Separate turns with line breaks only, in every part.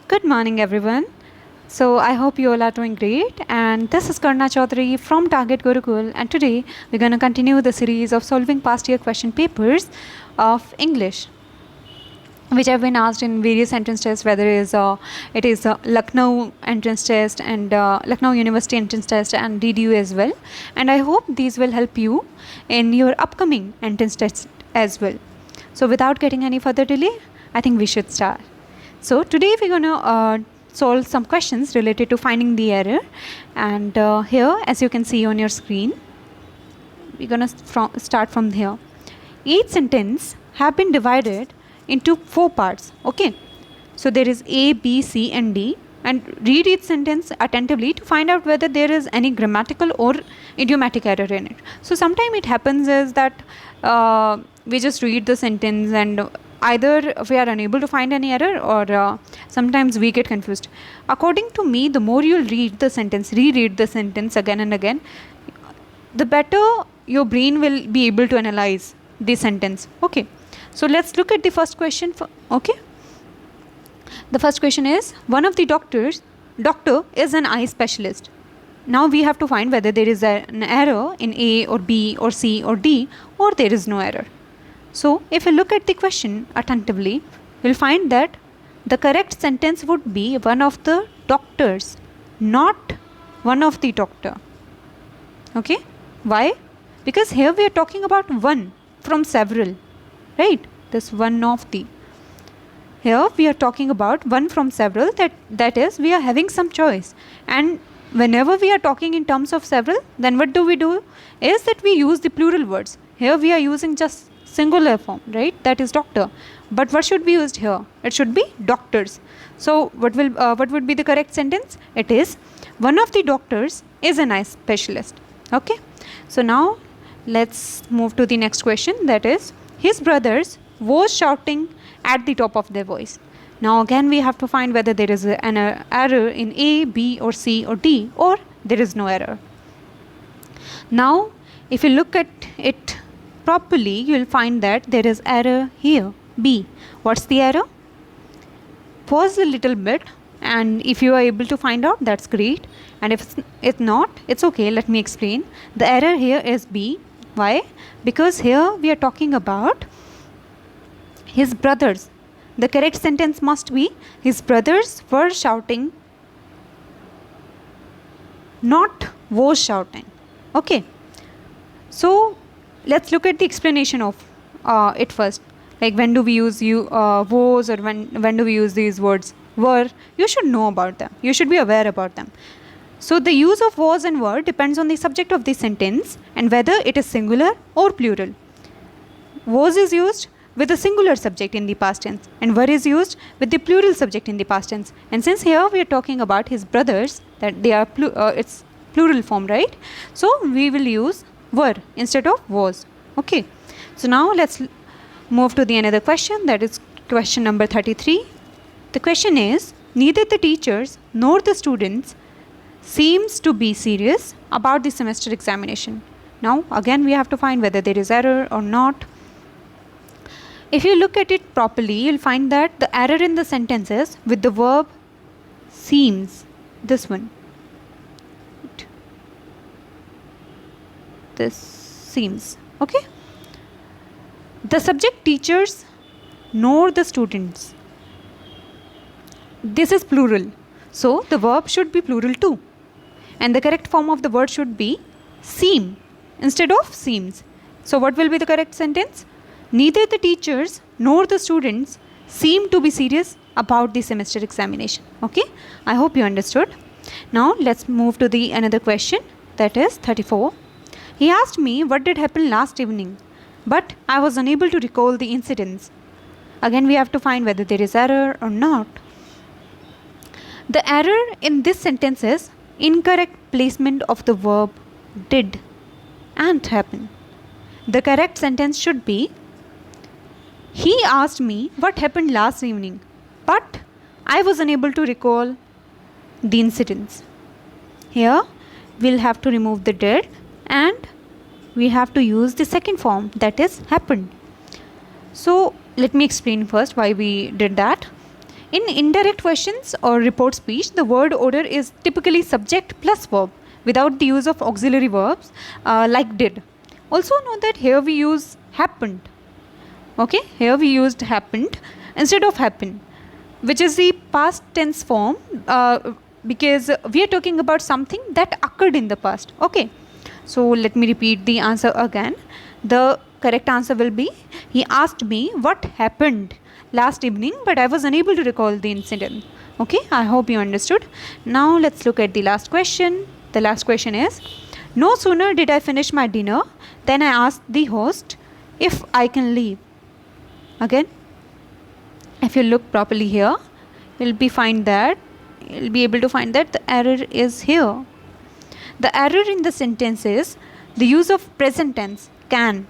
Good morning, everyone. So I hope you all are doing great. And this is Karna Chaudhary from Target Gurukul. And today we're going to continue the series of solving past year question papers of English, which have been asked in various entrance tests, whether it is Lucknow entrance test and Lucknow University entrance test and DDU as well. And I hope these will help you in your upcoming entrance test as well. So without getting any further delay, I think we should start. So today we're going to solve some questions related to finding the error. And here, as you can see on your screen, we're going to start from here. Each sentence have been divided into 4 parts. Okay. So there is A, B, C and D. And read each sentence attentively to find out whether there is any grammatical or idiomatic error in it. So sometimes it happens is that we just read the sentence and either we are unable to find any error or sometimes we get confused. According to me, the more you'll read the sentence, reread the sentence again and again, the better your brain will be able to analyze the sentence. Okay. So let's look at the first question. Okay. The first question is, one of the doctor is an eye specialist. Now we have to find whether there is an error in A or B or C or D, or there is no error. So if you look at the question attentively, you'll find that the correct sentence would be one of the doctors, not one of the doctor. Okay? Why? Because here we are talking about one from several, right? This one of the. Here we are talking about one from several, that is, we are having some choice. And whenever we are talking in terms of several, then what do? Is that we use the plural words. Here we are using just singular form, right? That is doctor. But what should be used here? It should be doctors. So what would be the correct sentence? It is, one of the doctors is an eye specialist. Okay. So now let's move to the next question. That is, his brothers was shouting at the top of their voice. Now again we have to find whether there is an error in A, B or C or D, or there is no error. Now if you look at it properly, you will find that there is error here, B. What's the error? Pause a little bit, and if you are able to find out, that's great. And if it's not, it's okay. Let me explain. The error here is B. Why? Because here we are talking about his brothers. The correct sentence must be, his brothers were shouting, not was shouting. Okay. So let's look at the explanation of it first. Like, when do we use was, or when do we use these words were? You should know about them. You should be aware about them. So the use of was and were depends on the subject of the sentence and whether it is singular or plural. Was is used with the singular subject in the past tense, and were is used with the plural subject in the past tense. And since here we are talking about his brothers, that they are it's plural form, right? So we will use were instead of was. Okay. So now let's move to the another question, that is question number 33. The question is, neither the teachers nor the students seems to be serious about the semester examination. Now again we have to find whether there is error or not. If you look at it properly, you'll find that the error in the sentence is with the verb seems. This one. This seems. Okay. The subject teachers nor the students. This is plural. So the verb should be plural too. And the correct form of the word should be seem instead of seems. So what will be the correct sentence? Neither the teachers nor the students seem to be serious about the semester examination. Okay. I hope you understood. Now let's move to the another question, that is 34. He asked me what did happen last evening, but I was unable to recall the incidents. Again we have to find whether there is error or not. The error in this sentence is incorrect placement of the verb did and happen. The correct sentence should be, he asked me what happened last evening, but I was unable to recall the incidents. Here we'll have to remove the did and we have to use the second form, that is happened. So let me explain first why we did that. In indirect questions or report speech, the word order is typically subject plus verb without the use of auxiliary verbs like did. Also note that here we use happened. Okay, here we used happened instead of happened, which is the past tense form because we are talking about something that occurred in the past. Okay, so let me repeat the answer again. The correct answer will be, he asked me what happened last evening, but I was unable to recall the incident. Okay, I hope you understood. Now let's look at the last question. The last question is, no sooner did I finish my dinner than I asked the host if I can leave. Again, if you look properly here, you'll be able to find that the error is here. The error in the sentence is the use of present tense, can.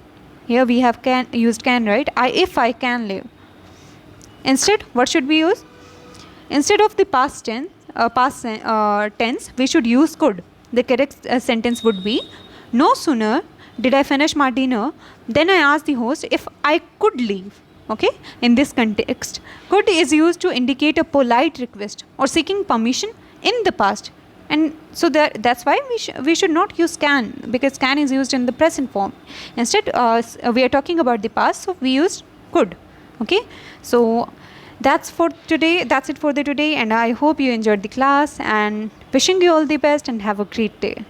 Here we have used can, right? If I can live. Instead, what should we use? Instead of the past tense, we should use could. The correct sentence would be, no sooner did I finish my dinner, then I asked the host if I could leave. Okay, in this context, could is used to indicate a polite request or seeking permission in the past, and so that's why we should not use can, because can is used in the present form. Instead, we are talking about the past, so we use could. Okay, so that's for today. That's it for the today, and I hope you enjoyed the class, and wishing you all the best and have a great day.